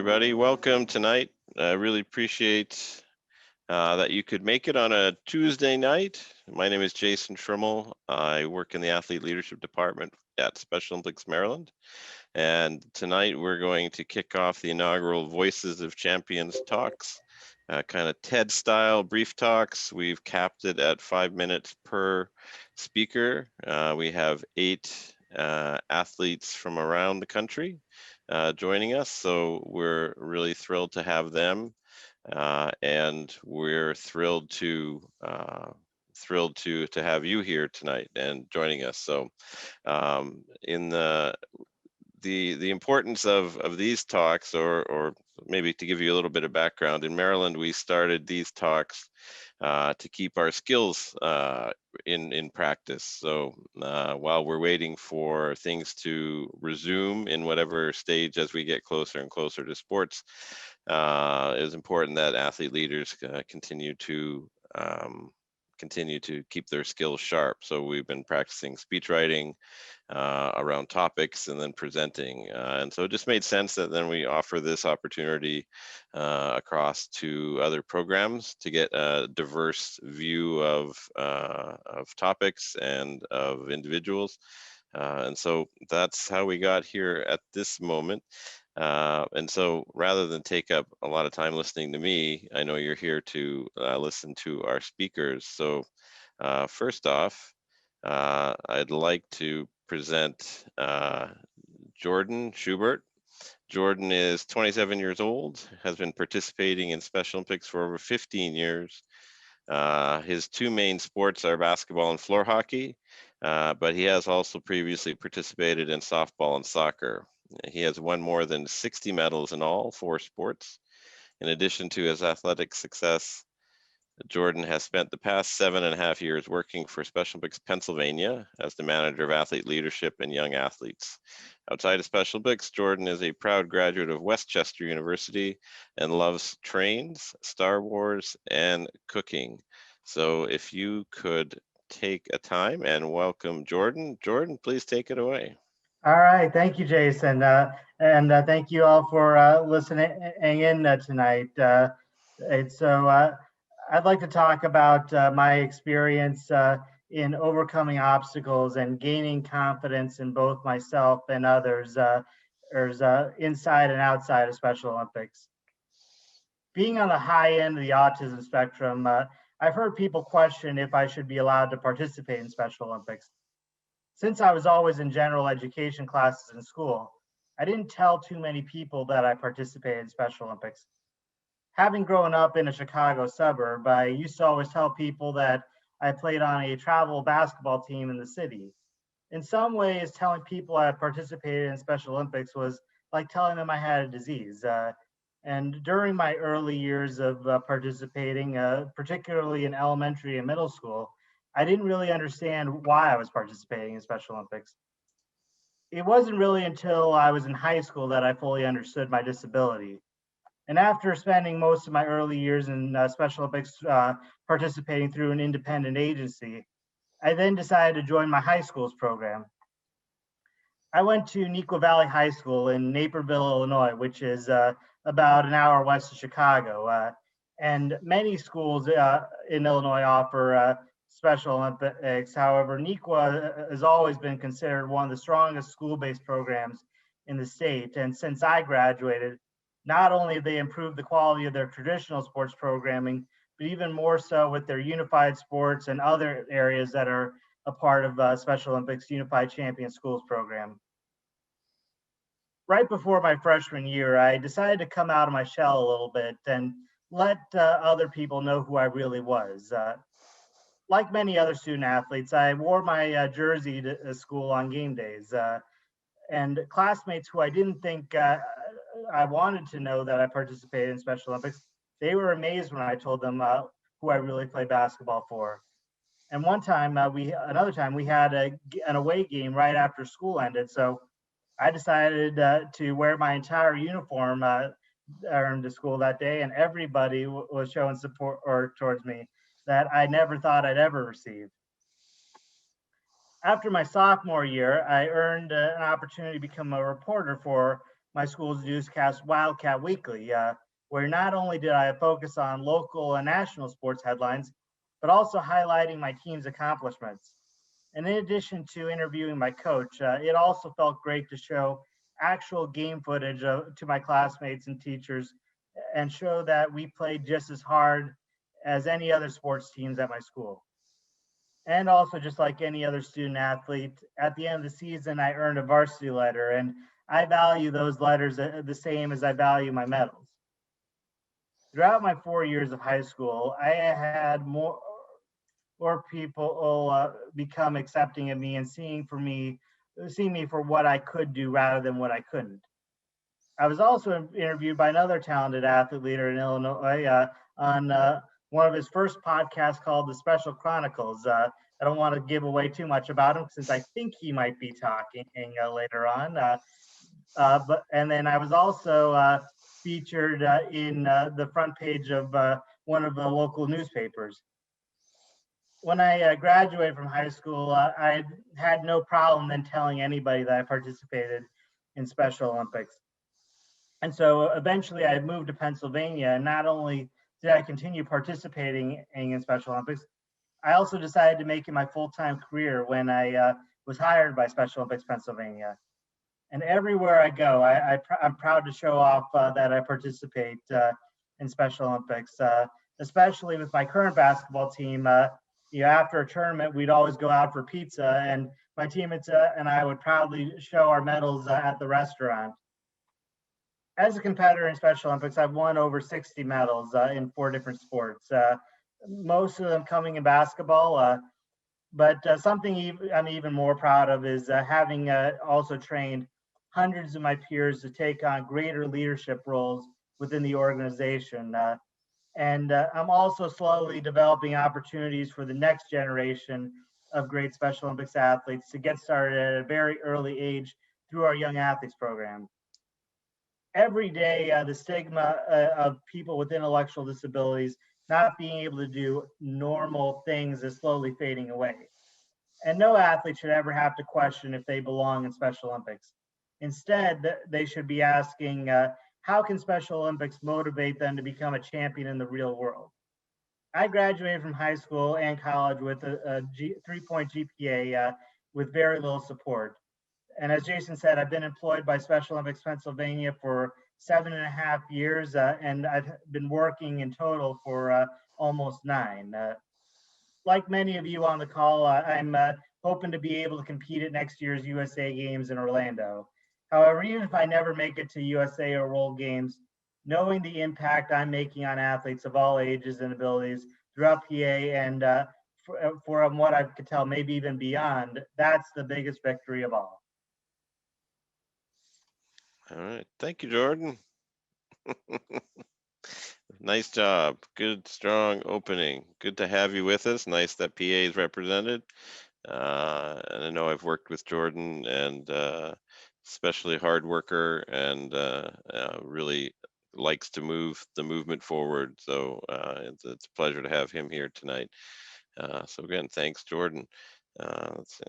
everybody. Welcome tonight. I really appreciate that you could make it on a Tuesday night. My name is Jason Schrimmel. I work in the Athlete Leadership Department at Special Olympics Maryland. And tonight we're going to kick off the inaugural Voices of Champions talks, kind of TED style brief talks. We've capped it at 5 minutes per speaker. We have 8 athletes from around the country joining us, so we're really thrilled to have them, and we're thrilled to have you here tonight and joining us. So in the importance of these talks, or maybe to give you a little bit of background, in Maryland we started these talks to keep our skills in practice. So while we're waiting for things to resume in whatever stage as we get closer and closer to sports, it is important that athlete leaders continue to keep their skills sharp. So we've been practicing speech writing around topics and then presenting. And so it just made sense that then we offer this opportunity across to other programs to get a diverse view of topics and of individuals. And so that's how we got here at this moment. And so rather than take up a lot of time listening to me, I know you're here to listen to our speakers. So first off, I'd like to present Jordan Schubert. Jordan is 27 years old, has been participating in Special Olympics for over 15 years. His 2 main sports are basketball and floor hockey, but he has also previously participated in softball and soccer. He has won more than 60 medals in all 4 sports. In addition to his athletic success, Jordan has spent the past 7.5 years working for Special Olympics Pennsylvania as the manager of athlete leadership and young athletes. Outside of Special Olympics, Jordan is a proud graduate of Westchester University and loves trains, Star Wars, and cooking. So if you could take a time and welcome Jordan. Jordan, please take it away. All right, thank you, Jason, and thank you all for listening in tonight. I'd like to talk about my experience in overcoming obstacles and gaining confidence in both myself and others, inside and outside of Special Olympics. Being on the high end of the autism spectrum, I've heard people question if I should be allowed to participate in Special Olympics. Since I was always in general education classes in school, I didn't tell too many people that I participated in Special Olympics. Having grown up in a Chicago suburb, I used to always tell people that I played on a travel basketball team in the city. In some ways, telling people I participated in Special Olympics was like telling them I had a disease. And during my early years of participating, particularly in elementary and middle school, I didn't really understand why I was participating in Special Olympics. It wasn't really until I was in high school that I fully understood my disability. And after spending most of my early years in Special Olympics participating through an independent agency, I then decided to join my high school's program. I went to Neuqua Valley High School in Naperville, Illinois, which is about an hour west of Chicago. And many schools in Illinois offer Special Olympics. However, Neuqua has always been considered one of the strongest school-based programs in the state. And since I graduated, not only have they improved the quality of their traditional sports programming, but even more so with their unified sports and other areas that are a part of Special Olympics Unified Champion Schools program. Right before my freshman year, I decided to come out of my shell a little bit and let other people know who I really was. Like many other student athletes, I wore my jersey to school on game days. And classmates who I didn't think I wanted to know that I participated in Special Olympics, they were amazed when I told them who I really played basketball for. And another time we had an away game right after school ended. So I decided to wear my entire uniform to school that day, and everybody was showing support towards me that I never thought I'd ever receive. After my sophomore year, I earned an opportunity to become a reporter for my school's newscast, Wildcat Weekly, where not only did I focus on local and national sports headlines, but also highlighting my team's accomplishments. And in addition to interviewing my coach, it also felt great to show actual game footage to my classmates and teachers and show that we played just as hard as any other sports teams at my school. And also, just like any other student athlete, at the end of the season, I earned a varsity letter, and I value those letters the same as I value my medals. Throughout my 4 years of high school, I had more people become accepting of me and seeing me for what I could do rather than what I couldn't. I was also interviewed by another talented athlete leader in Illinois on one of his first podcasts called The Special Chronicles. I don't want to give away too much about him since I think he might be talking later on. And then I was also featured in the front page of one of the local newspapers. When I graduated from high school, I had no problem then telling anybody that I participated in Special Olympics. And so eventually I moved to Pennsylvania, and not only did I continue participating in Special Olympics, I also decided to make it my full-time career when I was hired by Special Olympics Pennsylvania. And everywhere I go, I'm proud to show off that I participate in Special Olympics, especially with my current basketball team. After a tournament, we'd always go out for pizza, and my teammates and I would proudly show our medals at the restaurant. As a competitor in Special Olympics, I've won over 60 medals in 4 different sports, most of them coming in basketball. But something I'm even more proud of is having also trained hundreds of my peers to take on greater leadership roles within the organization. And I'm also slowly developing opportunities for the next generation of great Special Olympics athletes to get started at a very early age through our Young Athletes program. Every day, the stigma of people with intellectual disabilities not being able to do normal things is slowly fading away. And no athlete should ever have to question if they belong in Special Olympics. Instead, they should be asking, how can Special Olympics motivate them to become a champion in the real world? I graduated from high school and college with a 3-point GPA with very little support. And as Jason said, I've been employed by Special Olympics Pennsylvania for 7.5 years, and I've been working in total for almost 9. Like many of you on the call, I'm hoping to be able to compete at next year's USA Games in Orlando. However, even if I never make it to USA or World Games, knowing the impact I'm making on athletes of all ages and abilities throughout PA and from what I could tell, maybe even beyond, that's the biggest victory of all. All right. Thank you, Jordan. Nice job. Good, strong opening. Good to have you with us. Nice that PA is represented. And I know I've worked with Jordan, and especially hard worker, and really likes to move the movement forward. So it's a pleasure to have him here tonight. So again, thanks, Jordan. Let's see.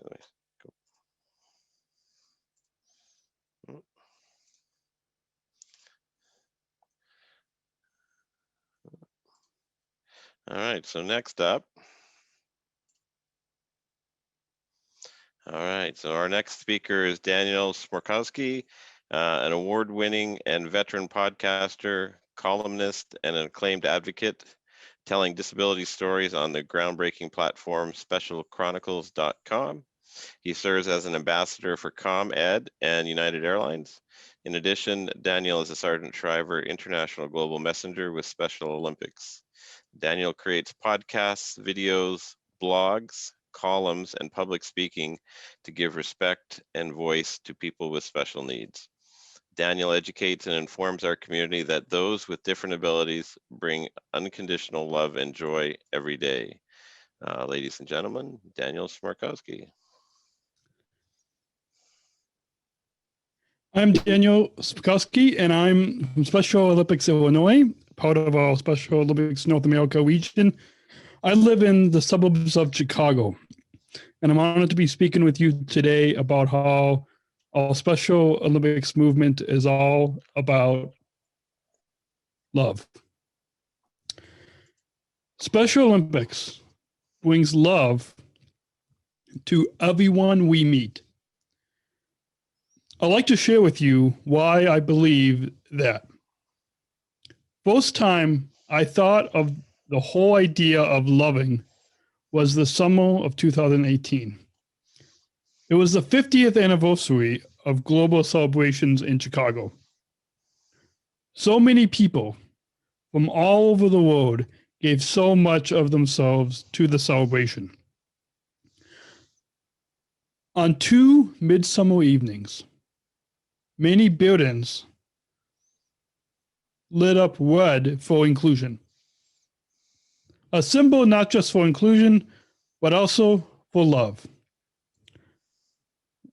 All right, so next up. All right, so our next speaker is Daniel Smrokowski, an award-winning and veteran podcaster, columnist, and an acclaimed advocate, telling disability stories on the groundbreaking platform specialchronicles.com. He serves as an ambassador for ComEd and United Airlines. In addition, Daniel is a Sergeant Shriver International Global Messenger with Special Olympics. Daniel creates podcasts, videos, blogs, columns, and public speaking to give respect and voice to people with special needs. Daniel educates and informs our community that those with different abilities bring unconditional love and joy every day. Ladies and gentlemen, Daniel Smrokowski. I'm Daniel Smrokowski, and I'm from Special Olympics Illinois, part of our Special Olympics North America region. I live in the suburbs of Chicago, and I'm honored to be speaking with you today about how our Special Olympics movement is all about love. Special Olympics brings love to everyone we meet. I'd like to share with you why I believe that. First time I thought of the whole idea of loving was the summer of 2018. It was the 50th anniversary of global celebrations in Chicago. So many people from all over the world gave so much of themselves to the celebration. On 2 midsummer evenings, many buildings lit up red for inclusion. A symbol not just for inclusion, but also for love.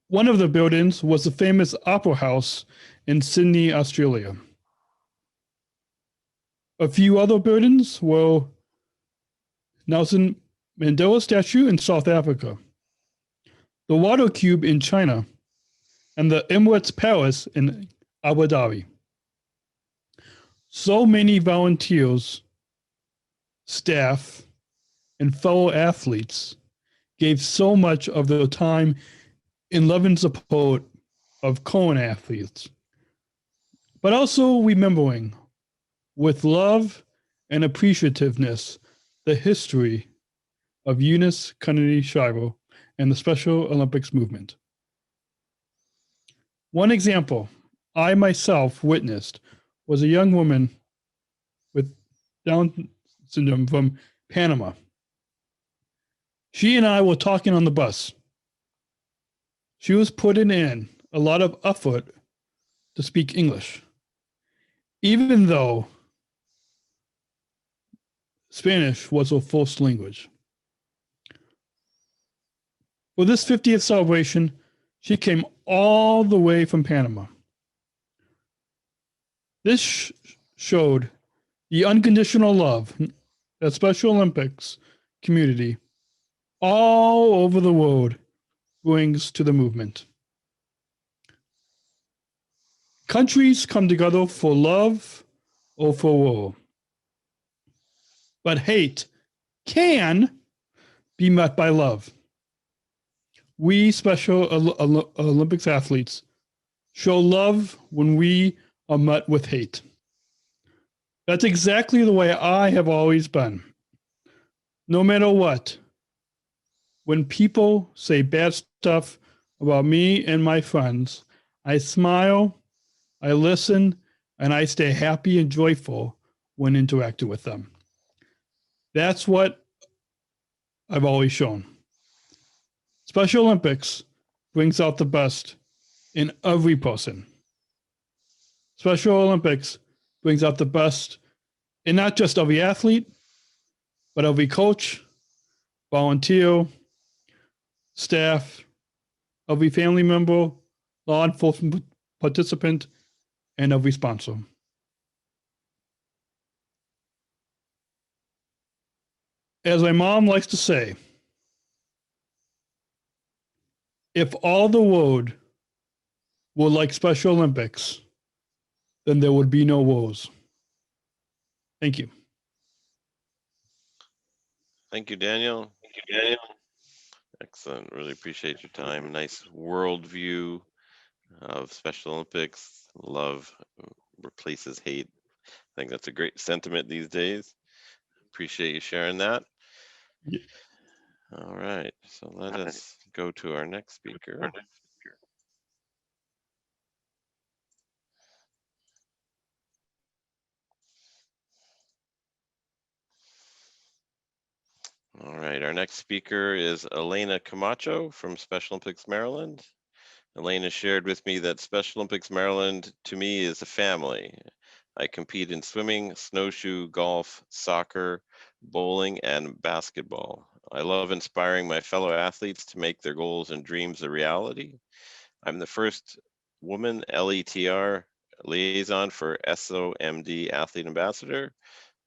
One of the buildings was the famous Opera House in Sydney, Australia. A few other buildings were Nelson Mandela statue in South Africa, the Water Cube in China, and the Emirates Palace in Abu Dhabi. So many volunteers, staff, and fellow athletes gave so much of their time in love and support of current athletes, but also remembering with love and appreciativeness the history of Eunice Kennedy Shriver and the Special Olympics movement. One example I myself witnessed was a young woman with Down syndrome from Panama. She and I were talking on the bus. She was putting in a lot of effort to speak English, even though Spanish was her first language. For this 50th celebration, she came all the way from Panama. This showed the unconditional love that Special Olympics community all over the world brings to the movement. Countries come together for love or for war. But hate can be met by love. We Special Olympics athletes show love when we are met with hate. That's exactly the way I have always been. No matter what, when people say bad stuff about me and my friends, I smile, I listen, and I stay happy and joyful when interacting with them. That's what I've always shown. Special Olympics brings out the best in every person. Special Olympics brings out the best in not just every athlete, but every coach, volunteer, staff, every family member, law enforcement participant, and every sponsor. As my mom likes to say, if all the world were like Special Olympics, then there would be no wars. Thank you. Thank you, Daniel. Excellent. Really appreciate your time. Nice worldview of Special Olympics. Love replaces hate. I think that's a great sentiment these days. Appreciate you sharing that. Yeah. All right. So let us go to our next speaker. All right, our next speaker is Elena Camacho from Special Olympics Maryland. Elena shared with me that Special Olympics Maryland to me is a family. I compete in swimming, snowshoe, golf, soccer, bowling, and basketball. I love inspiring my fellow athletes to make their goals and dreams a reality. I'm the first woman LETR liaison for SOMD Athlete Ambassador.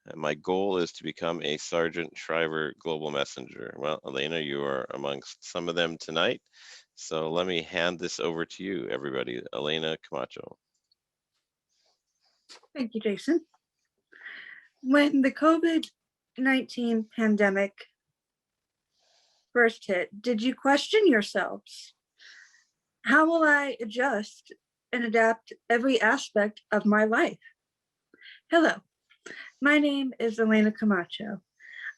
And my goal is to become a Sergeant Shriver Global Messenger. Well, Elena, you are amongst some of them tonight. So let me hand this over to you, everybody. Elena Camacho. Thank you, Jason. When the COVID-19 pandemic first hit, did you question yourselves? How will I adjust and adapt every aspect of my life? Hello, my name is Elena Camacho.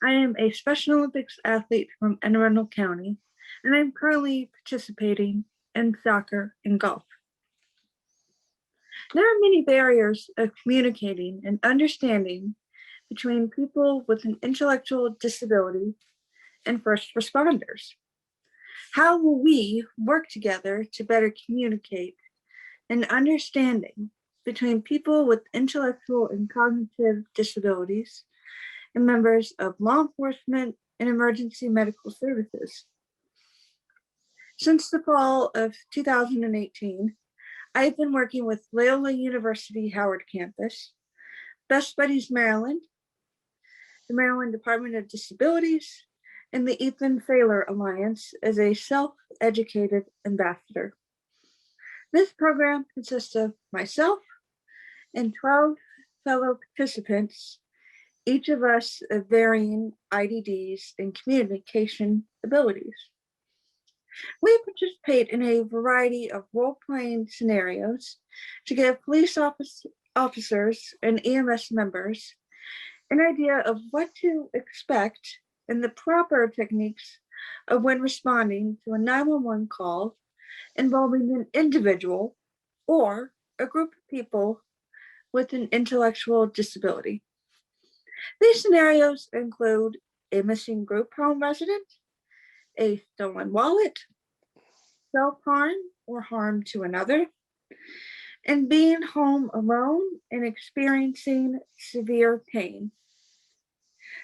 I am a Special Olympics athlete from Anne Arundel County, and I'm currently participating in soccer and golf. There are many barriers of communicating and understanding between people with an intellectual disability and first responders. How will we work together to better communicate and understanding between people with intellectual and cognitive disabilities and members of law enforcement and emergency medical services? Since the fall of 2018, I've been working with Loyola University Howard Campus, Best Buddies Maryland, the Maryland Department of Disabilities, and the Ethan Thaler Alliance as a self-educated ambassador. This program consists of myself and 12 fellow participants, each of us of varying IDDs and communication abilities. We participate in a variety of role-playing scenarios to give police officers and EMS members an idea of what to expect and the proper techniques of when responding to a 911 call involving an individual or a group of people with an intellectual disability. These scenarios include a missing group home resident, a stolen wallet, self-harm or harm to another, and being home alone and experiencing severe pain.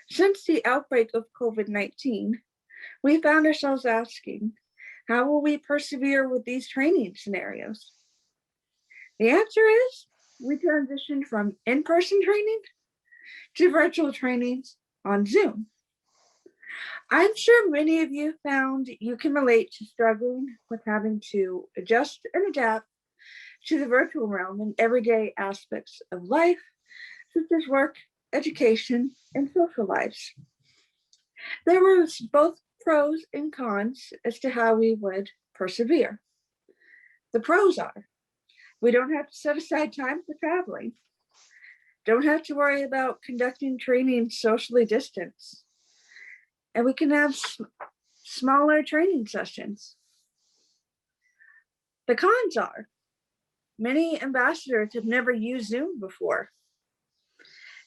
Since the outbreak of COVID-19, we found ourselves asking, how will we persevere with these training scenarios? The answer is we transitioned from in-person training to virtual trainings on Zoom. I'm sure many of you found you can relate to struggling with having to adjust and adapt to the virtual realm in everyday aspects of life, such as work, education, and social lives. There were both pros and cons as to how we would persevere. The pros are, we don't have to set aside time for traveling, don't have to worry about conducting training socially distanced, and we can have smaller training sessions. The cons are, many ambassadors have never used Zoom before.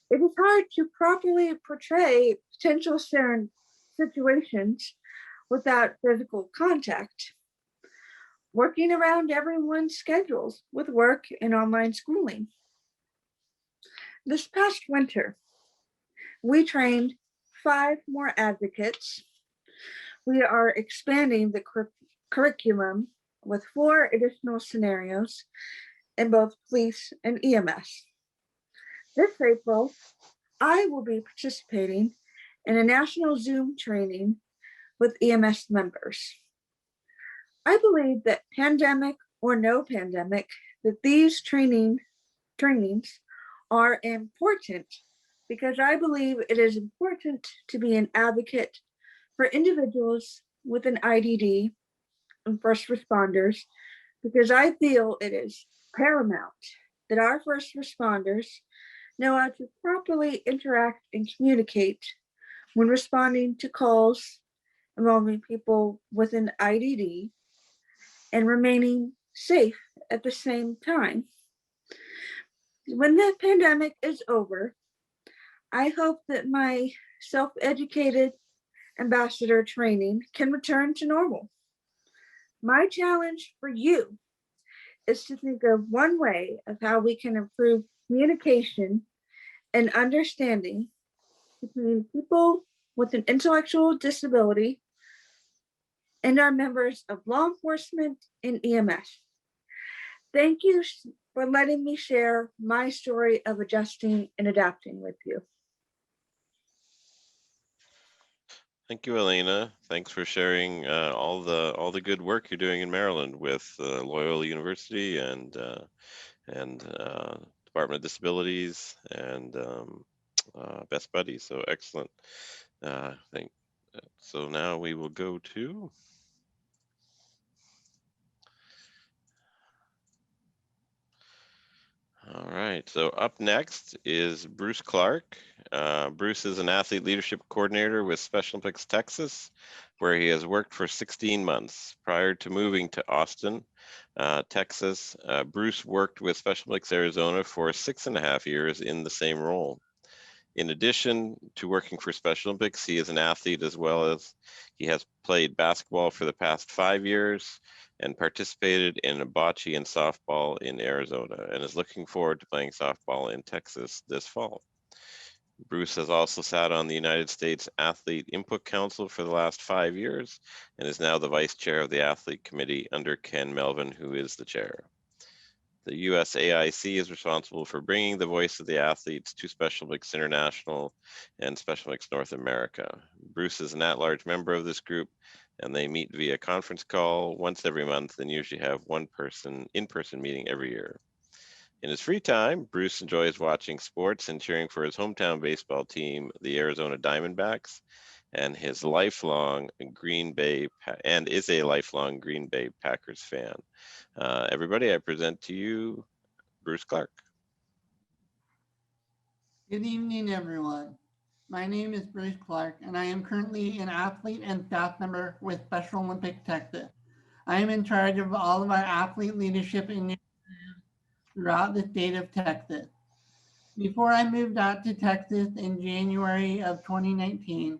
It is hard to properly portray potential situations without physical contact. Working around everyone's schedules with work and online schooling. This past winter, we trained 5 more advocates. We are expanding the curriculum with 4 additional scenarios in both police and EMS. This April, I will be participating in a national Zoom training with EMS members. I believe that pandemic or no pandemic, that these trainings are important because I believe it is important to be an advocate for individuals with an IDD and first responders, because I feel it is paramount that our first responders know how to properly interact and communicate when responding to calls involving people with an IDD and remaining safe at the same time. When the pandemic is over, I hope that my self-educated ambassador training can return to normal. My challenge for you is to think of one way of how we can improve communication and understanding between people with an intellectual disability and our members of law enforcement and EMS. Thank you for letting me share my story of adjusting and adapting with you. Thank you, Elena. Thanks for sharing all the good work you're doing in Maryland with Loyola University and Department of Disabilities and Best Buddies. So excellent. Thank. So now we will go to. All right, so up next is Bruce Clark. Bruce is an athlete leadership coordinator with Special Olympics Texas, where he has worked for 16 months. Prior to moving to Austin, Texas, Bruce worked with Special Olympics Arizona for 6.5 years in the same role. In addition to working for Special Olympics, he is an athlete as well as he has played basketball for the past 5 years and participated in bocce and softball in Arizona and is looking forward to playing softball in Texas this fall. Bruce has also sat on the United States Athlete Input Council for the last 5 years and is now the vice chair of the athlete committee under Ken Melvin, who is the chair. The USAIC is responsible for bringing the voice of the athletes to Special Olympics International and Special Olympics North America. Bruce is an at-large member of this group, and they meet via conference call once every month and usually have one in-person meeting every year. In his free time, Bruce enjoys watching sports and cheering for his hometown baseball team, the Arizona Diamondbacks, and is a lifelong Green Bay Packers fan. Everybody, I present to you Bruce Clark. Good evening, everyone. My name is Bruce Clark, and I am currently an athlete and staff member with Special Olympics Texas. I am in charge of all of our athlete leadership initiatives throughout the state of Texas. Before I moved out to Texas in January of 2019,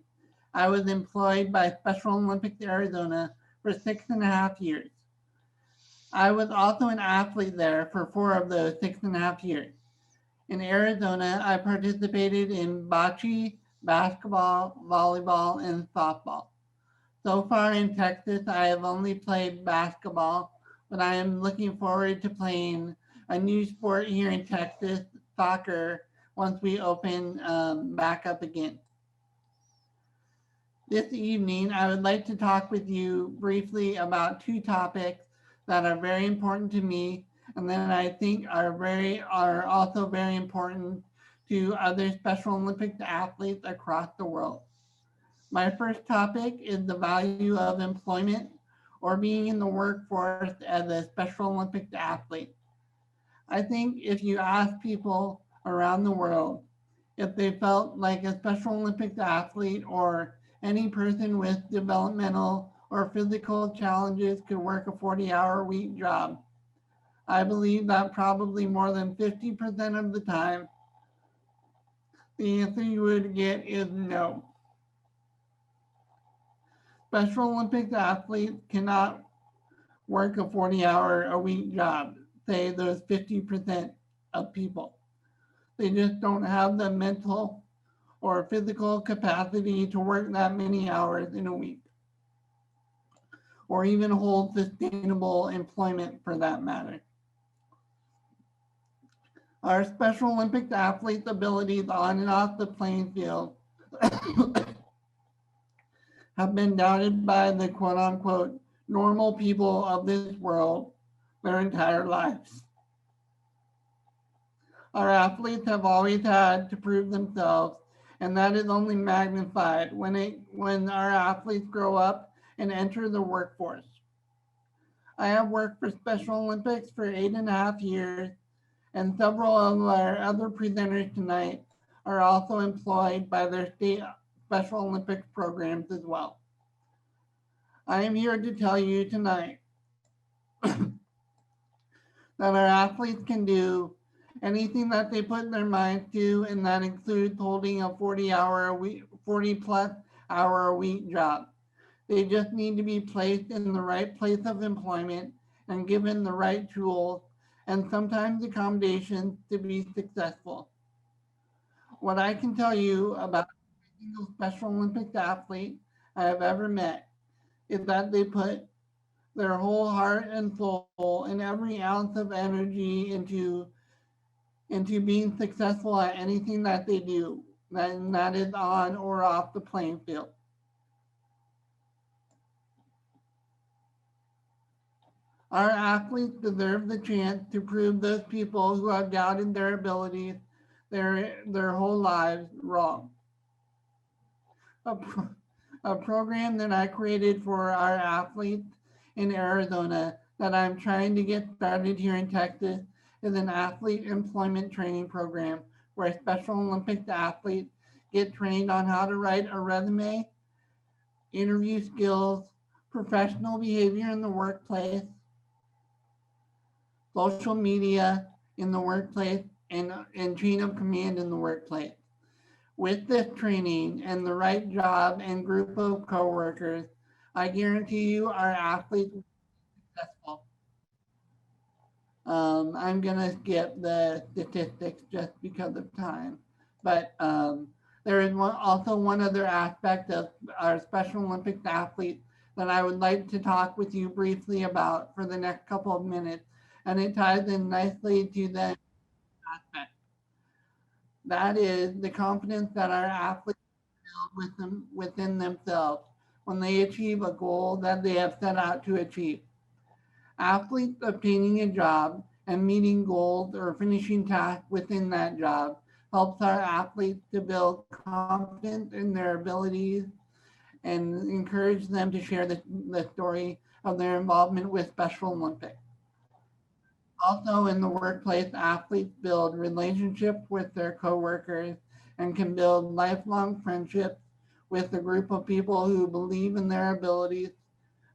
I was employed by Special Olympics Arizona for 6.5 years. I was also an athlete there for 4 of those 6.5 years. In Arizona, I participated in bocce, basketball, volleyball, and softball. So far in Texas, I have only played basketball, but I am looking forward to playing a new sport here in Texas, soccer, once we open back up again. This evening, I would like to talk with you briefly about 2 topics that are very important to me and then I think are also very important to other Special Olympics athletes across the world. My first topic is the value of employment or being in the workforce as a Special Olympics athlete. I think if you ask people around the world if they felt like a Special Olympics athlete or any person with developmental or physical challenges could work a 40-hour-a-week job, I believe that probably more than 50% of the time, the answer you would get is no. Special Olympics athletes cannot work a 40-hour-a-week job, say those 50% of people. They just don't have the mental or physical capacity to work that many hours in a week, or even hold sustainable employment for that matter. Our Special Olympics athletes' abilities on and off the playing field have been doubted by the quote unquote normal people of this world their entire lives. Our athletes have always had to prove themselves, and that is only magnified when our athletes grow up and enter the workforce. I have worked for Special Olympics for 8.5 years, and several of our other presenters tonight are also employed by their state Special Olympics programs as well. I am here to tell you tonight that our athletes can do anything that they put their minds to, and that includes holding a 40-plus hour a week job. They just need to be placed in the right place of employment and given the right tools and sometimes accommodations to be successful. What I can tell you about every single Special Olympics athlete I have ever met is that they put their whole heart and soul and every ounce of energy into being successful at anything that they do, and that is on or off the playing field. Our athletes deserve the chance to prove those people who have doubted their abilities their whole lives wrong. A program that I created for our athletes in Arizona that I'm trying to get started here in Texas is an athlete employment training program where Special Olympics athletes get trained on how to write a resume, interview skills, professional behavior in the workplace, social media in the workplace, and chain of command in the workplace. With this training and the right job and group of coworkers, I guarantee you our athletes will be successful. I'm gonna skip the statistics just because of time, but there is also one other aspect of our Special Olympics athletes that I would like to talk with you briefly about for the next couple of minutes, and it ties in nicely to the aspect. That is the confidence that our athletes build within themselves when they achieve a goal that they have set out to achieve. Athletes obtaining a job and meeting goals or finishing tasks within that job helps our athletes to build confidence in their abilities and encourage them to share the story of their involvement with Special Olympics. Also in the workplace, athletes build relationships with their coworkers and can build lifelong friendships with a group of people who believe in their abilities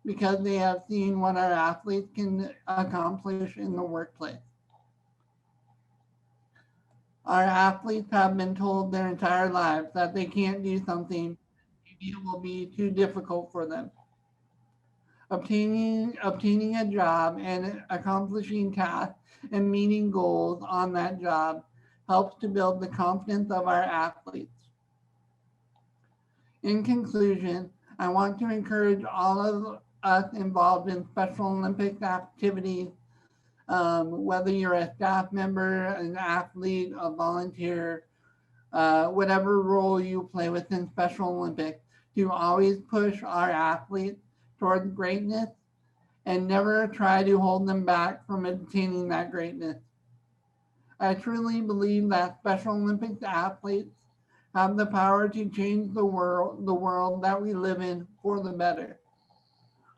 because they have seen what our athletes can accomplish in the workplace. Our athletes have been told their entire lives that they can't do something, maybe it will be too difficult for them. Obtaining a job and accomplishing tasks and meeting goals on that job helps to build the confidence of our athletes. In conclusion, I want to encourage all of us involved in Special Olympics activities, whether you're a staff member, an athlete, a volunteer, whatever role you play within Special Olympics, to always push our athletes towards greatness and never try to hold them back from attaining that greatness. I truly believe that Special Olympics athletes have the power to change the world that we live in for the better.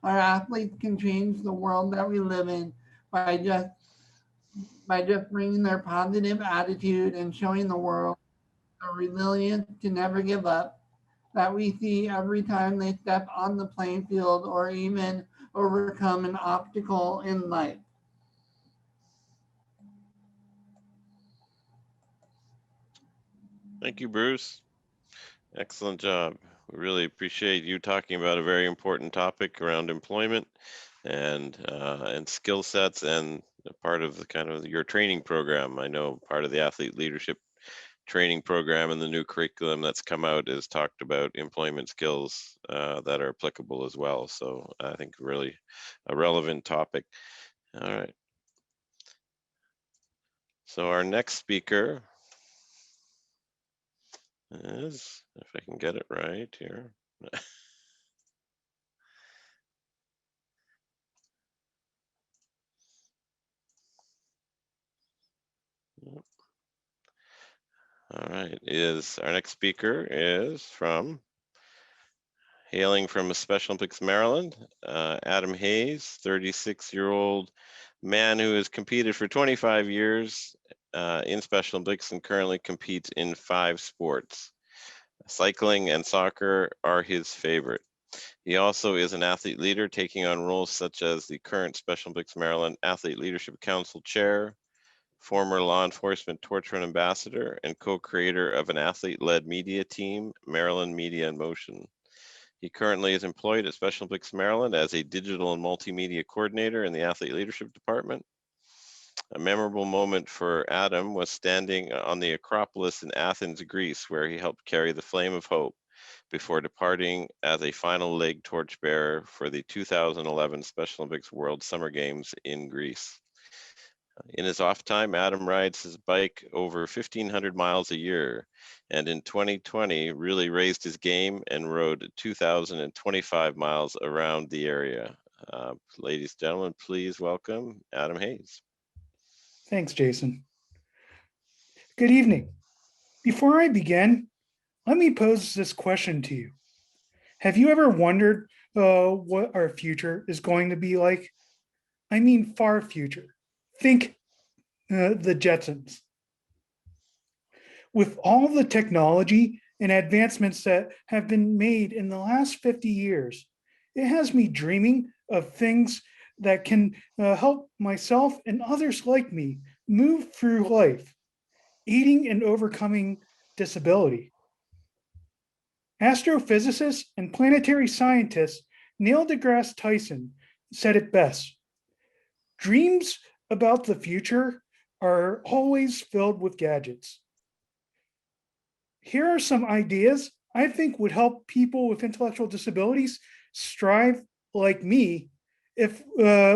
Our athletes can change the world that we live in by just bringing their positive attitude and showing the world the resilience to never give up that we see every time they step on the playing field or even overcome an obstacle in life. Thank you, Bruce. Excellent job. We really appreciate you talking about a very important topic around employment and skill sets, and a part of the kind of your training program. I know part of the athlete leadership training program and the new curriculum that's come out is talked about employment skills that are applicable as well. So I think really a relevant topic. All right. So our next speaker is, if I can get it right here. All right, our next speaker is hailing from Special Olympics, Maryland, Adam Hayes, 36-year-old man who has competed for 25 years in Special Olympics and currently competes in 5 sports. Cycling and soccer are his favorite. He also is an athlete leader, taking on roles such as the current Special Olympics Maryland Athlete Leadership Council Chair, former law enforcement torch run ambassador, and co-creator of an athlete-led media team, Maryland Media in Motion. He currently is employed at Special Olympics Maryland as a digital and multimedia coordinator in the athlete leadership department. A memorable moment for Adam was standing on the Acropolis in Athens, Greece, where he helped carry the flame of hope before departing as a final leg torchbearer for the 2011 Special Olympics World Summer Games in Greece. In his off time, Adam rides his bike over 1,500 miles a year, and in 2020 really raised his game and rode 2,025 miles around the area. Ladies and gentlemen, please welcome Adam Hayes. Thanks, Jason. Good evening. Before I begin, let me pose this question to you. Have you ever wondered what our future is going to be like? I mean, far future. Think the Jetsons. With all the technology and advancements that have been made in the last 50 years, it has me dreaming of things that can help myself and others like me move through life, aiding and overcoming disability. Astrophysicist and planetary scientist Neil deGrasse Tyson said it best. Dreams about the future are always filled with gadgets. Here are some ideas I think would help people with intellectual disabilities strive like me if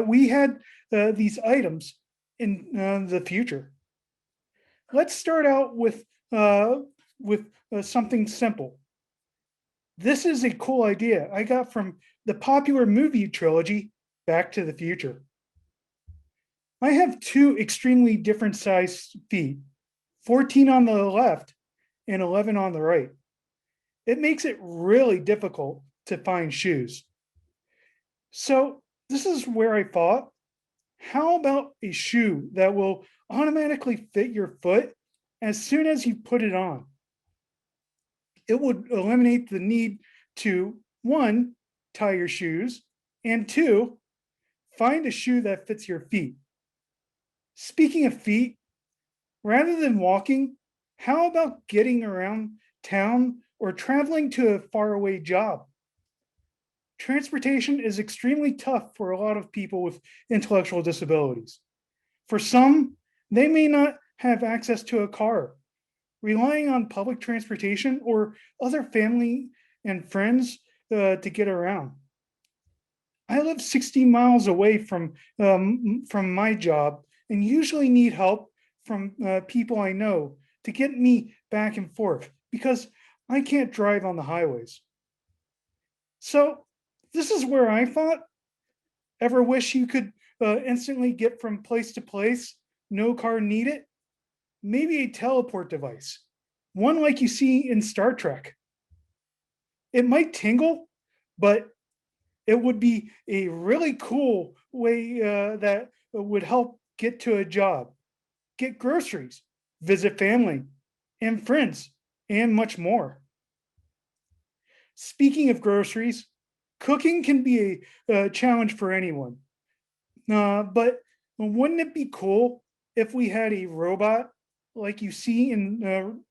we had these items in the future. Let's start out with something simple. This is a cool idea I got from the popular movie trilogy, Back to the Future. I have two extremely different sized feet, 14 on the left and 11 on the right. It makes it really difficult to find shoes. So this is where I thought, how about a shoe that will automatically fit your foot as soon as you put it on? It would eliminate the need to, one, tie your shoes, and two, find a shoe that fits your feet. Speaking of feet, rather than walking, how about getting around town or traveling to a faraway job? Transportation is extremely tough for a lot of people with intellectual disabilities. For some, they may not have access to a car. Relying on public transportation or other family and friends to get around. I live 60 miles away from my job and usually need help from people I know to get me back and forth because I can't drive on the highways. So this is where I thought, ever wish you could instantly get from place to place, no car needed? Maybe a teleport device, one like you see in Star Trek. It might tingle, but it would be a really cool way that would help get to a job, get groceries, visit family and friends, and much more. Speaking of groceries, cooking can be a challenge for anyone. But wouldn't it be cool if we had a robot like you see in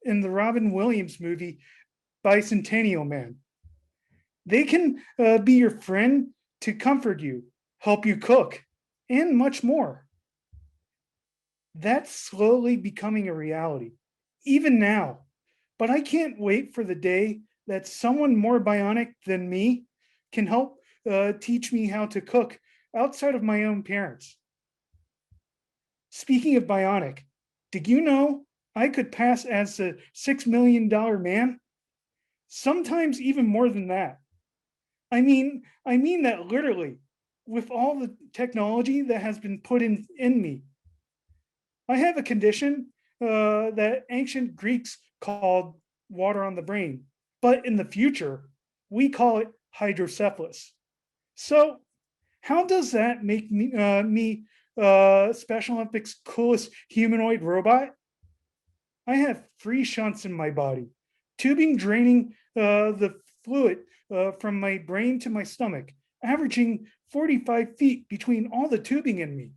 the Robin Williams movie, Bicentennial Man? They can be your friend to comfort you, help you cook, and much more. That's slowly becoming a reality, even now. But I can't wait for the day that someone more bionic than me can help teach me how to cook outside of my own parents. Speaking of bionic, did you know I could pass as a $6 million man? Sometimes even more than that. I mean that literally, with all the technology that has been put in me. I have a condition that ancient Greeks called water on the brain, but in the future, we call it hydrocephalus. So how does that make me Special Olympics coolest humanoid robot? I have 3 shunts in my body, tubing draining the fluid from my brain to my stomach, averaging 45 feet between all the tubing in me.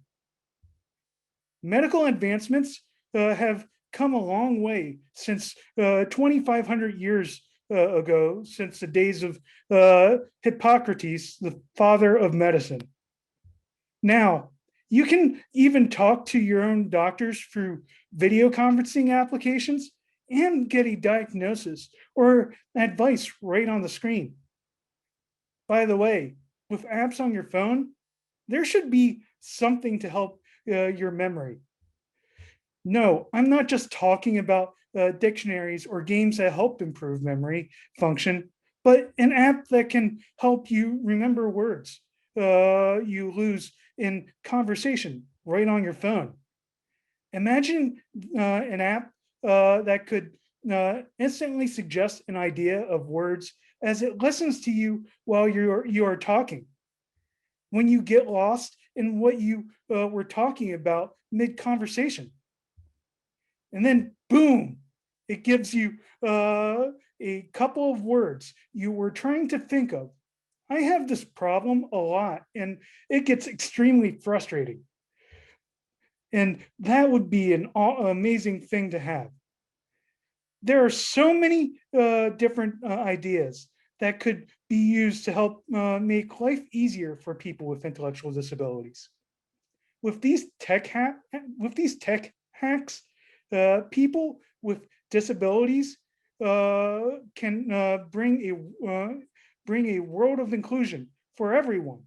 Medical advancements have come a long way since 2,500 years ago, since the days of Hippocrates, the father of medicine. Now, you can even talk to your own doctors through video conferencing applications and get a diagnosis or advice right on the screen. By the way, with apps on your phone, there should be something to help your memory. No, I'm not just talking about dictionaries or games that help improve memory function, but an app that can help you remember words, you lose in conversation right on your phone. Imagine an app that could instantly suggest an idea of words as it listens to you while you are talking. When you get lost in what you were talking about mid conversation, and then boom, it gives you a couple of words you were trying to think of. I have this problem a lot, and it gets extremely frustrating. And that would be an amazing thing to have. There are so many different ideas that could be used to help make life easier for people with intellectual disabilities. With these tech hacks, people with disabilities can bring a world of inclusion for everyone.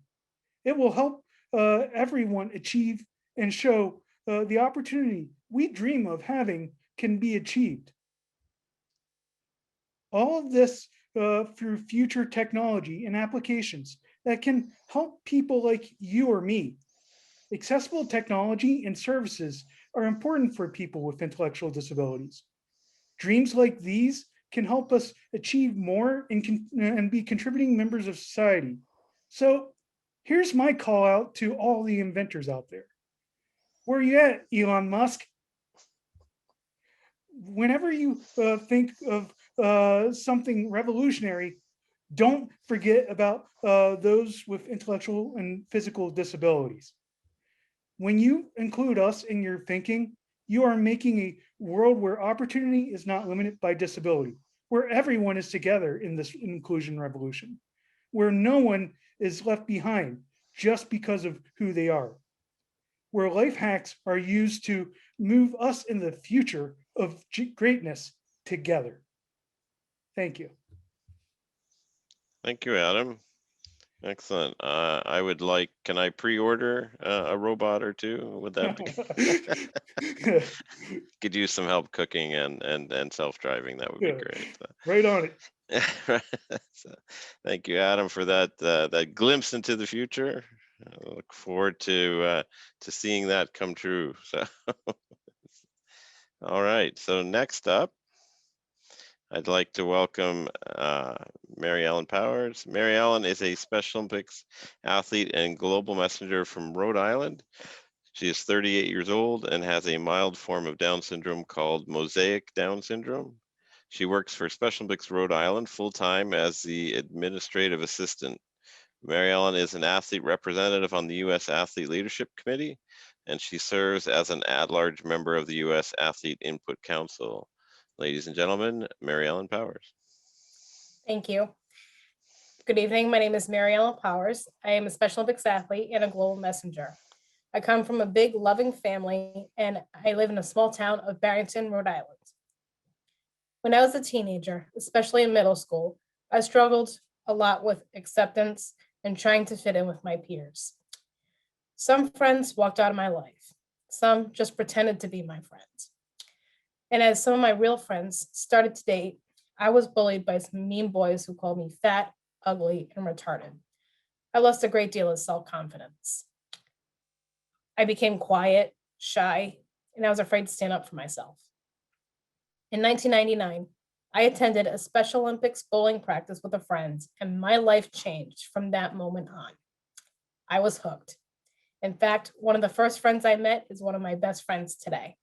It will help everyone achieve and show the opportunity we dream of having can be achieved. All of this through future technology and applications that can help people like you or me. Accessible technology and services are important for people with intellectual disabilities. Dreams like these can help us achieve more and be contributing members of society. So here's my call out to all the inventors out there. Where are you at, Elon Musk? Whenever you think of something revolutionary, don't forget about those with intellectual and physical disabilities. When you include us in your thinking, you are making a world where opportunity is not limited by disability, where everyone is together in this inclusion revolution, where no one is left behind just because of who they are, where life hacks are used to move us in the future of greatness together. Thank you. Thank you, Adam. Excellent. I would like, can I pre-order a robot or two? Would that be? Could use some help cooking and self-driving. That would be great. Right on it. So, thank you, Adam, for that glimpse into the future. I look forward to seeing that come true. So, all right. So next up, I'd like to welcome Mary Ellen Powers. Mary Ellen is a Special Olympics athlete and global messenger from Rhode Island. She is 38 years old and has a mild form of Down syndrome called mosaic Down syndrome. She works for Special Olympics Rhode Island full-time as the administrative assistant. Mary Ellen is an athlete representative on the U.S. Athlete Leadership Committee, and she serves as an at-large member of the U.S. Athlete Input Council. Ladies and gentlemen, Mary Ellen Powers. Thank you. Good evening. My name is Mary Ellen Powers. I am a Special Olympics athlete and a global messenger. I come from a big, loving family, and I live in a small town of Barrington, Rhode Island. When I was a teenager, especially in middle school, I struggled a lot with acceptance and trying to fit in with my peers. Some friends walked out of my life. Some just pretended to be my friends. And as some of my real friends started to date, I was bullied by some mean boys who called me fat, ugly, and retarded. I lost a great deal of self-confidence. I became quiet, shy, and I was afraid to stand up for myself. In 1999, I attended a Special Olympics bowling practice with a friend, and my life changed from that moment on. I was hooked. In fact, one of the first friends I met is one of my best friends today.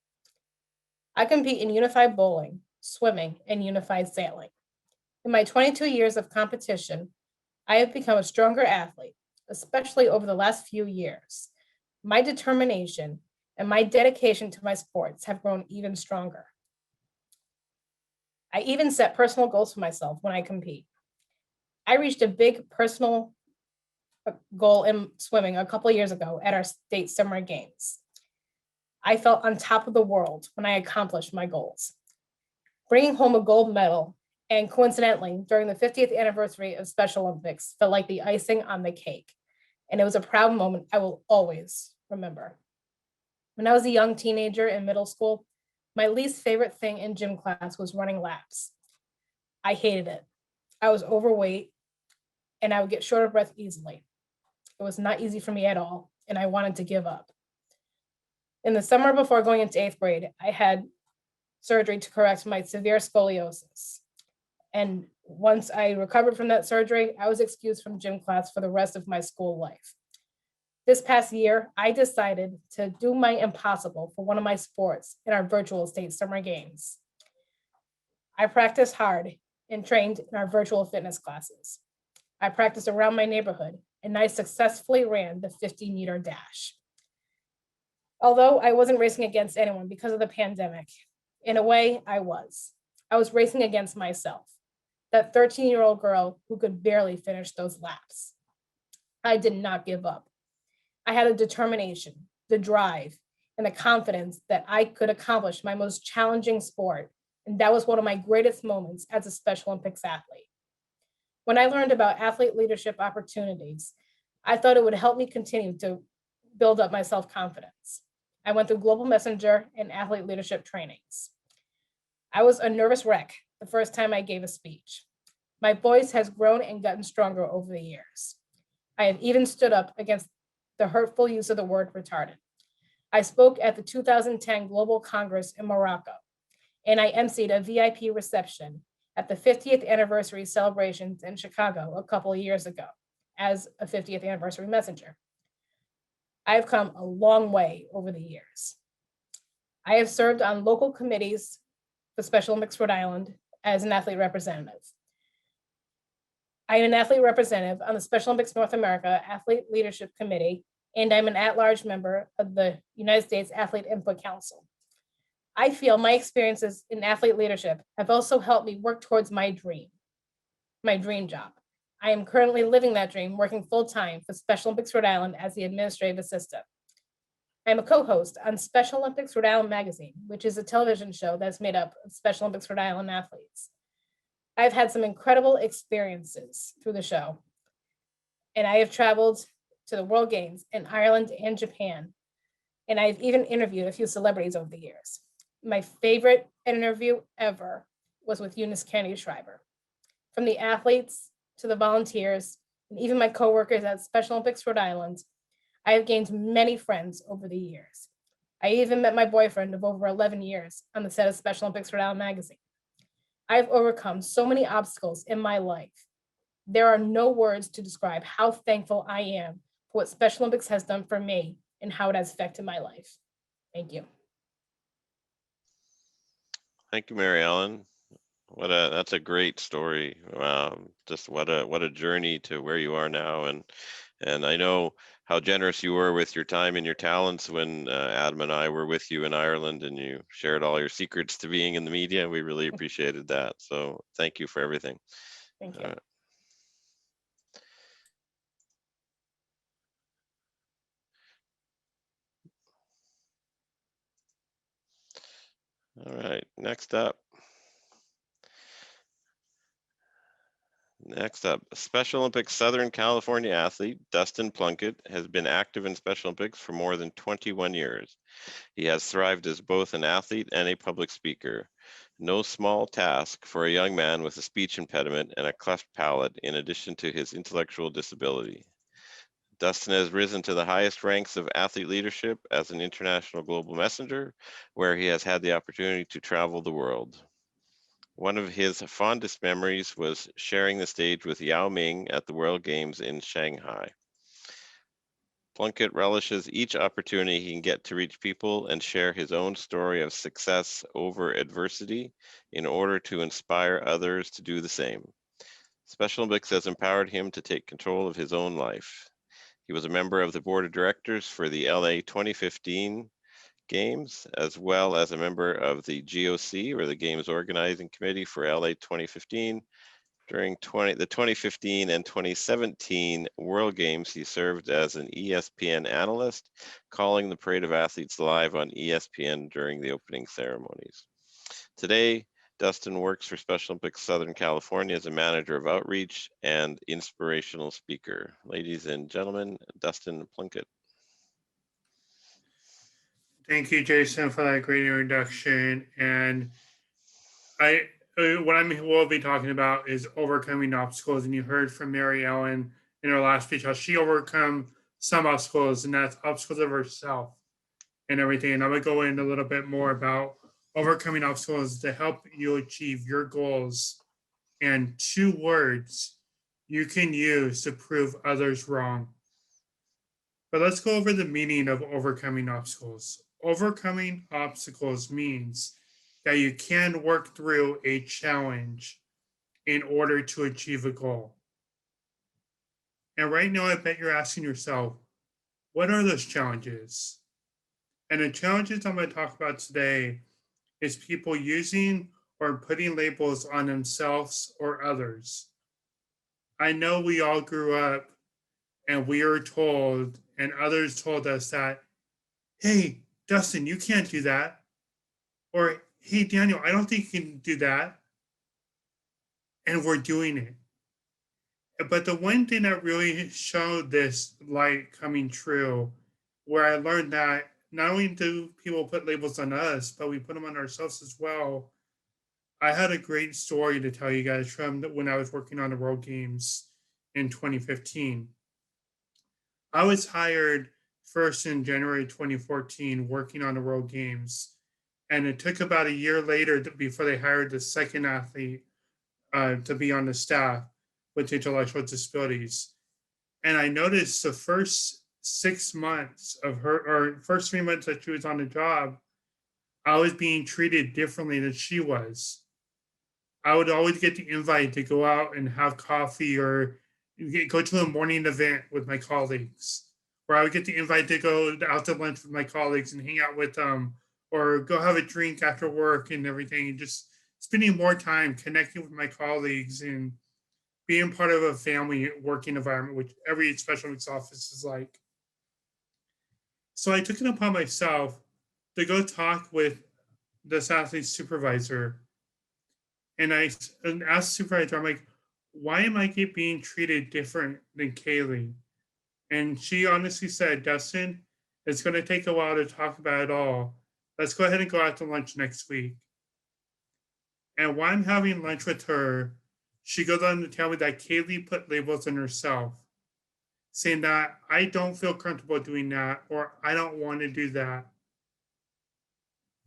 I compete in unified bowling, swimming, and unified sailing. In my 22 years of competition, I have become a stronger athlete, especially over the last few years. My determination and my dedication to my sports have grown even stronger. I even set personal goals for myself when I compete. I reached a big personal goal in swimming a couple of years ago at our state summer games. I felt on top of the world when I accomplished my goals. Bringing home a gold medal, and coincidentally, during the 50th anniversary of Special Olympics, felt like the icing on the cake. And it was a proud moment I will always remember. When I was a young teenager in middle school, my least favorite thing in gym class was running laps. I hated it. I was overweight and I would get short of breath easily. It was not easy for me at all, and I wanted to give up. In the summer before going into 8th grade, I had surgery to correct my severe scoliosis. And once I recovered from that surgery, I was excused from gym class for the rest of my school life. This past year, I decided to do my impossible for one of my sports in our virtual state summer games. I practiced hard and trained in our virtual fitness classes. I practiced around my neighborhood, and I successfully ran the 50-meter dash. Although I wasn't racing against anyone because of the pandemic, in a way, I was. I was racing against myself, that 13-year-old girl who could barely finish those laps. I did not give up. I had a determination, the drive, and the confidence that I could accomplish my most challenging sport, and that was one of my greatest moments as a Special Olympics athlete. When I learned about athlete leadership opportunities, I thought it would help me continue to build up my self-confidence. I went through Global Messenger and athlete leadership trainings. I was a nervous wreck the first time I gave a speech. My voice has grown and gotten stronger over the years. I have even stood up against the hurtful use of the word retarded. I spoke at the 2010 Global Congress in Morocco, and I emceed a VIP reception at the 50th anniversary celebrations in Chicago a couple of years ago as a 50th anniversary messenger. I've come a long way over the years. I have served on local committees for Special Olympics Rhode Island as an athlete representative. I am an athlete representative on the Special Olympics North America Athlete Leadership Committee, and I'm an at-large member of the United States Athlete Input Council. I feel my experiences in athlete leadership have also helped me work towards my dream job. I am currently living that dream, working full-time for Special Olympics Rhode Island as the administrative assistant. I'm a co-host on Special Olympics Rhode Island Magazine, which is a television show that's made up of Special Olympics Rhode Island athletes. I've had some incredible experiences through the show, and I have traveled to the World Games in Ireland and Japan, and I've even interviewed a few celebrities over the years. My favorite interview ever was with Eunice Kennedy Shriver. From the athletes to the volunteers, and even my coworkers at Special Olympics Rhode Island, I have gained many friends over the years. I even met my boyfriend of over 11 years on the set of Special Olympics Rhode Island magazine. I've overcome so many obstacles in my life. There are no words to describe how thankful I am for what Special Olympics has done for me and how it has affected my life. Thank you. Thank you, Mary Ellen. That's a great story. Just what a journey to where you are now, and I know how generous you were with your time and your talents when Adam and I were with you in Ireland, and you shared all your secrets to being in the media. We really appreciated that. So thank you for everything. Thank you. All right, next up, Special Olympics Southern California athlete Dustin Plunkett has been active in Special Olympics for more than 21 years. He has thrived as both an athlete and a public speaker. No small task for a young man with a speech impediment and a cleft palate, in addition to his intellectual disability. Dustin has risen to the highest ranks of athlete leadership as an international global messenger, where he has had the opportunity to travel the world. One of his fondest memories was sharing the stage with Yao Ming at the World Games in Shanghai. Plunkett relishes each opportunity he can get to reach people and share his own story of success over adversity in order to inspire others to do the same. Special Olympics has empowered him to take control of his own life. He was a member of the board of directors for the LA 2015 Games, as well as a member of the GOC, or the Games Organizing Committee, for LA 2015. During the 2015 and 2017 World Games, he served as an ESPN analyst, calling the Parade of Athletes live on ESPN during the opening ceremonies. Today, Dustin works for Special Olympics Southern California as a manager of outreach and inspirational speaker. Ladies and gentlemen, Dustin Plunkett. Thank you, Jason, for that great introduction. And what we'll be talking about is overcoming obstacles. And you heard from Mary Ellen in her last speech how she overcome some obstacles, and that's obstacles of herself and everything. And I'm gonna go in a little bit more about overcoming obstacles to help you achieve your goals, and 2 words you can use to prove others wrong. But let's go over the meaning of overcoming obstacles. Overcoming obstacles means that you can work through a challenge in order to achieve a goal. And right now, I bet you're asking yourself, what are those challenges? And the challenges I'm going to talk about today is people using or putting labels on themselves or others. I know we all grew up and we were told, and others told us that, hey, Dustin, you can't do that. Or, hey, Daniel, I don't think you can do that. And we're doing it. But the one thing that really showed this light coming true, where I learned that not only do people put labels on us, but we put them on ourselves as well. I had a great story to tell you guys from when I was working on the World Games in 2015. I was hired first in January 2014 working on the World Games. And it took about a year later before they hired the second athlete to be on the staff with intellectual disabilities. And I noticed the first 6 months of her, or first 3 months that she was on the job, I was being treated differently than she was. I would always get the invite to go out and have coffee or go to a morning event with my colleagues, or I would get the invite to go out to lunch with my colleagues and hang out with them, or go have a drink after work and everything, and just spending more time connecting with my colleagues and being part of a family working environment, which every special needs office is like. So I took it upon myself to go talk with this athlete's supervisor. And I asked the supervisor, I'm like, why am I being treated different than Kaylee? And she honestly said, Dustin, it's going to take a while to talk about it all. Let's go ahead and go out to lunch next week. And while I'm having lunch with her, she goes on to tell me that Kaylee put labels on herself, saying that I don't feel comfortable doing that, or I don't want to do that.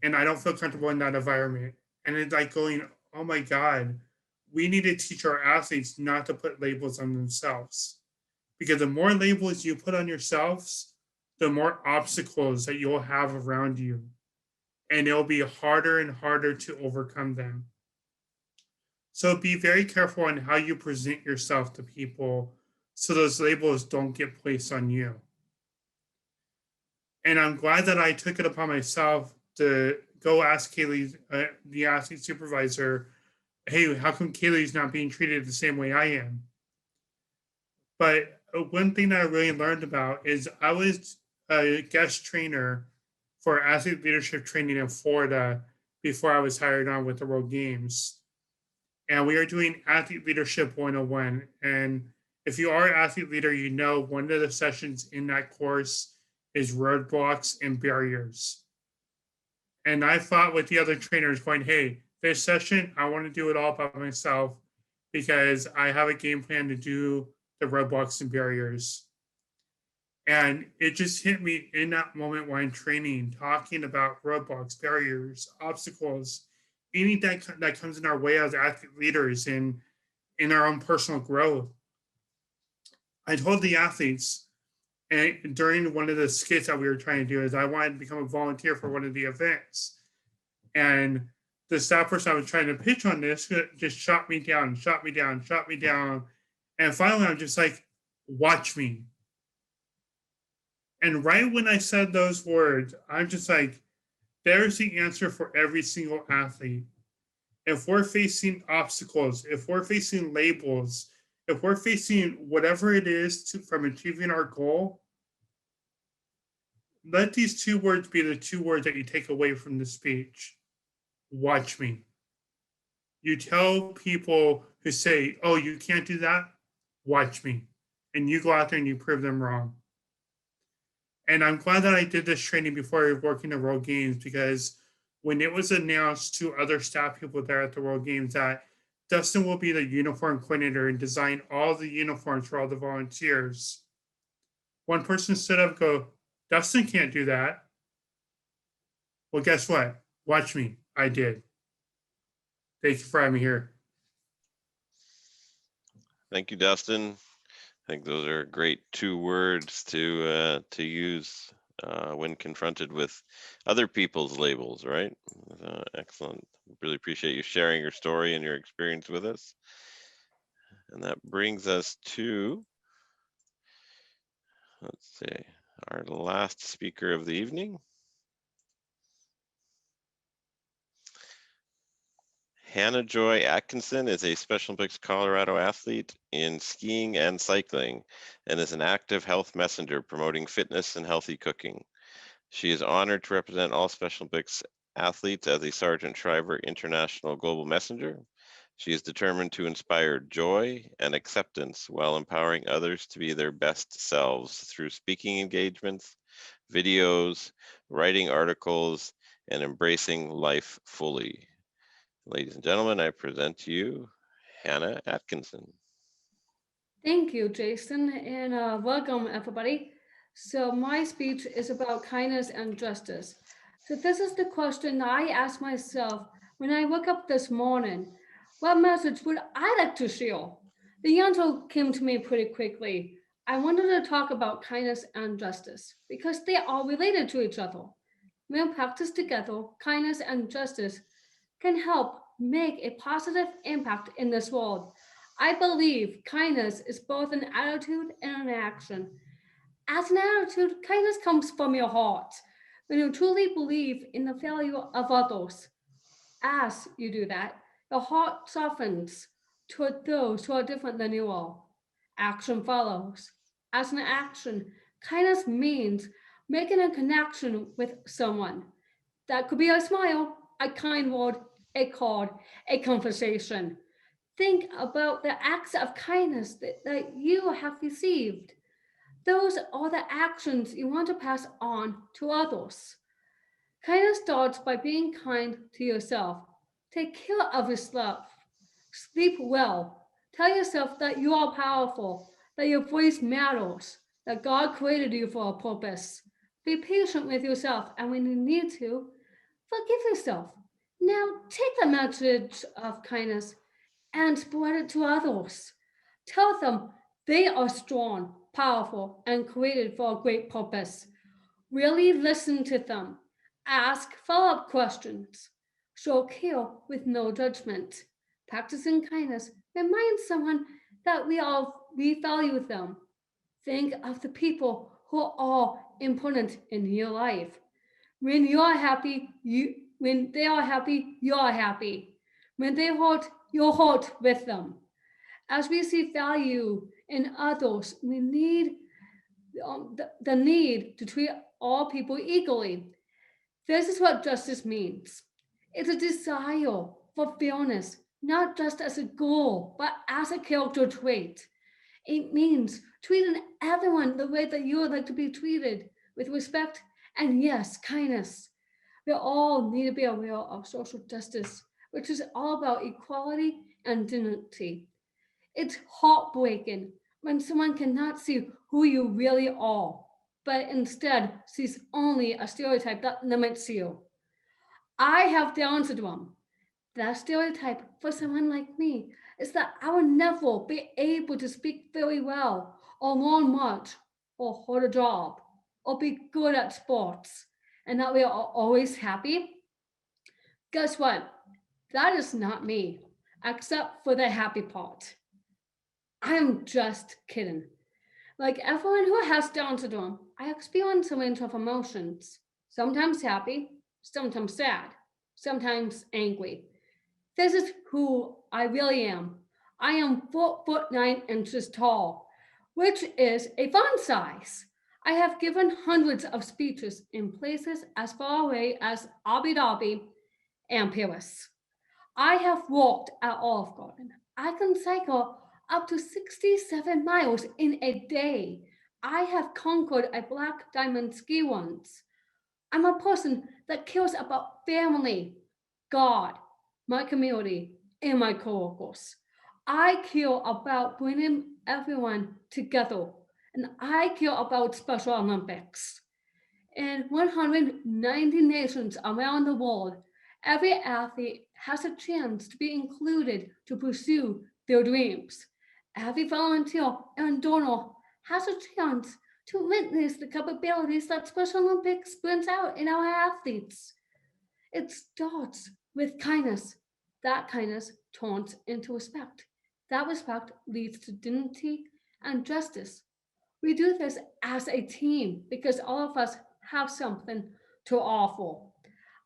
And I don't feel comfortable in that environment. And it's like going, oh my God, we need to teach our athletes not to put labels on themselves. Because the more labels you put on yourselves, the more obstacles that you'll have around you. And it'll be harder and harder to overcome them. So be very careful on how you present yourself to people so those labels don't get placed on you. And I'm glad that I took it upon myself to go ask Kaylee, the athlete supervisor, hey, how come Kaylee's not being treated the same way I am? But one thing that I really learned about is I was a guest trainer for athlete leadership training in Florida before I was hired on with the World Games. And we are doing athlete leadership 101. And if you are an athlete leader, you know one of the sessions in that course is roadblocks and barriers. And I fought with the other trainers going, hey, this session, I want to do it all by myself because I have a game plan to do the roadblocks and barriers. And it just hit me in that moment while I'm training, talking about roadblocks, barriers, obstacles, anything that comes in our way as athlete leaders and in our own personal growth. I told the athletes, and during one of the skits that we were trying to do, is I wanted to become a volunteer for one of the events. And the staff person I was trying to pitch on this just shot me down. And finally, I'm just like, watch me. And right when I said those words, I'm just like, there's the answer for every single athlete. If we're facing obstacles, if we're facing labels, if we're facing whatever it is from achieving our goal, let these 2 words be the 2 words that you take away from the speech. Watch me. You tell people who say, oh, you can't do that, watch me. And you go out there and you prove them wrong. And I'm glad that I did this training before I was working the World Games, because when it was announced to other staff people there at the World Games that Dustin will be the uniform coordinator and design all the uniforms for all the volunteers. One person stood up and go, Dustin can't do that. Well, guess what? Watch me. I did. Thank you for having me here. Thank you, Dustin. I think those are great 2 words to use when confronted with other people's labels, right? Excellent. Really appreciate you sharing your story and your experience with us. And that brings us to, let's see, our last speaker of the evening. Hannah Joy Atkinson is a Special Olympics Colorado athlete in skiing and cycling and is an active health messenger promoting fitness and healthy cooking. She is honored to represent all Special Olympics athletes as a Sergeant Shriver International Global Messenger. She is determined to inspire joy and acceptance while empowering others to be their best selves through speaking engagements, videos, writing articles, and embracing life fully. Ladies and gentlemen, I present to you Hannah Atkinson. Thank you, Jason, and welcome everybody. So my speech is about kindness and justice. So this is the question I asked myself when I woke up this morning. What message would I like to share? The answer came to me pretty quickly. I wanted to talk about kindness and justice because they are related to each other. When practiced together, kindness and justice can help make a positive impact in this world. I believe kindness is both an attitude and an action. As an attitude, kindness comes from your heart when you truly believe in the value of others. As you do that, your heart softens toward those who are different than you are. Action follows. As an action, kindness means making a connection with someone. That could be a smile, a kind word, a card, a conversation. Think about the acts of kindness that you have received. Those are the actions you want to pass on to others. Kindness starts by being kind to yourself. Take care of yourself. Sleep well. Tell yourself that you are powerful, that your voice matters, that God created you for a purpose. Be patient with yourself, and when you need to, forgive yourself. Now take the message of kindness and spread it to others. Tell them they are strong, powerful, and created for a great purpose. Really listen to them. Ask follow-up questions. Show care with no judgment. Practicing kindness reminds someone that we value them. Think of the people who are important in your life. When you are happy, when they are happy, you are happy. When they hurt, you hurt with them. As we see value in others, we need the need to treat all people equally. This is what justice means. It's a desire for fairness, not just as a goal, but as a character trait. It means treating everyone the way that you would like to be treated, with respect and, yes, kindness. We all need to be aware of social justice, which is all about equality and dignity. It's heartbreaking when someone cannot see who you really are, but instead sees only a stereotype that limits you. I have Down syndrome. That stereotype for someone like me is that I will never be able to speak very well, or learn much, or hold a job, or be good at sports, and that we are always happy. Guess what? That is not me, except for the happy part. I'm just kidding. Like everyone who has Down syndrome, I experience a range of emotions, sometimes happy, sometimes sad, sometimes angry. This is who I really am. I am 4'9" tall, which is a fun size. I have given hundreds of speeches in places as far away as Abu Dhabi and Paris. I have walked at Olive Garden. I can cycle up to 67 miles in a day. I have conquered a black diamond ski once. I'm a person that cares about family, God, my community, and my coworkers. I care about bringing everyone together, and I care about Special Olympics. In 190 nations around the world, every athlete has a chance to be included to pursue their dreams. Every volunteer and donor has a chance to witness the capabilities that Special Olympics brings out in our athletes. It starts with kindness. That kindness turns into respect. That respect leads to dignity and justice. We do this as a team because all of us have something to offer.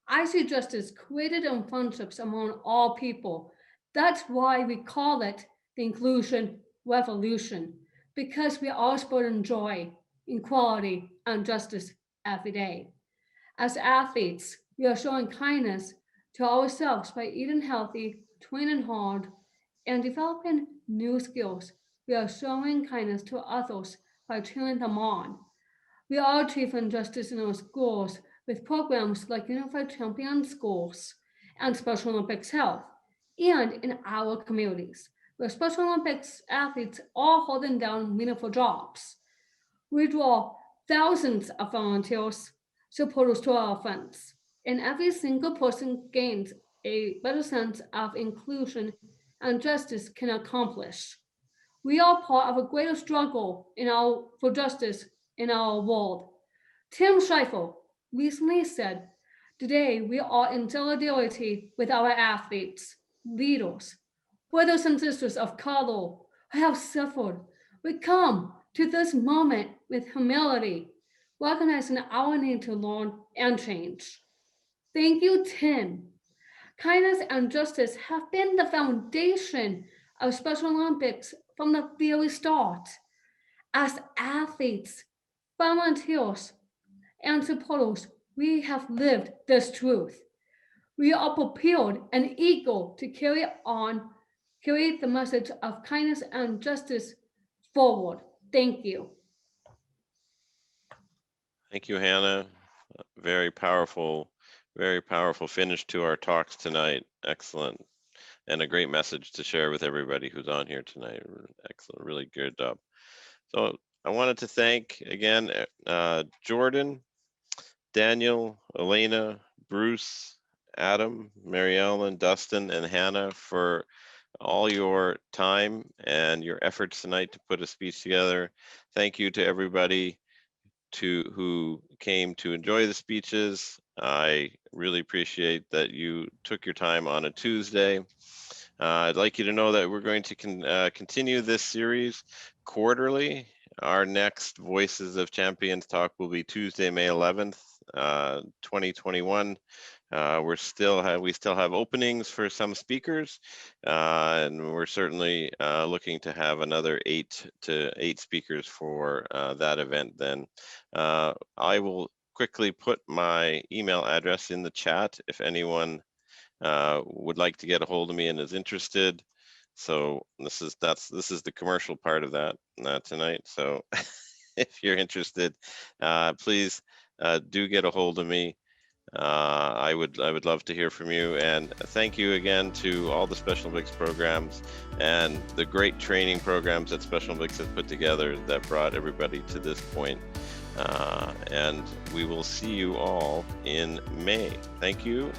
I see justice created in friendships among all people. That's why we call it the inclusion revolution, because we all spread joy, equality, and justice every day. As athletes, we are showing kindness to ourselves by eating healthy, training hard, and developing new skills. We are showing kindness to others by cheering them on. We are achieving justice in our schools with programs like Unified Champion Schools and Special Olympics Health, and in our communities, where Special Olympics athletes are holding down meaningful jobs. We draw thousands of volunteers, supporters to our events, and every single person gains a better sense of inclusion and justice can accomplish. We are part of a greater struggle for justice in our world. Tim Scheifel recently said, "Today we are in solidarity with our athletes, leaders, brothers and sisters of color who have suffered. We come to this moment with humility, recognizing our need to learn and change." Thank you, Tim. Kindness and justice have been the foundation of Special Olympics from the very start. As athletes, volunteers, and supporters, we have lived this truth. We are prepared and eager to carry the message of kindness and justice forward. Thank you. Thank you, Hannah. Very powerful finish to our talks tonight. Excellent. And a great message to share with everybody who's on here tonight. Excellent, really good job. So I wanted to thank again, Jordan, Daniel, Elena, Bruce, Adam, Mary Ellen, Dustin, and Hannah for all your time and your efforts tonight to put a speech together. Thank you to everybody who came to enjoy the speeches. I really appreciate that you took your time on a Tuesday. I'd like you to know that we're going to continue this series quarterly. Our next Voices of Champions talk will be Tuesday, May 11th, 2021. We still have openings for some speakers, and we're certainly looking to have another 8 speakers for that event then. I will quickly put my email address in the chat if anyone would like to get a hold of me and is interested. So this is the commercial part of that tonight. So if you're interested, please do get a hold of me. I would love to hear from you, and thank you again to all the Special Olympics programs and the great training programs that Special Olympics has put together that brought everybody to this point. And we will see you all in May. Thank you.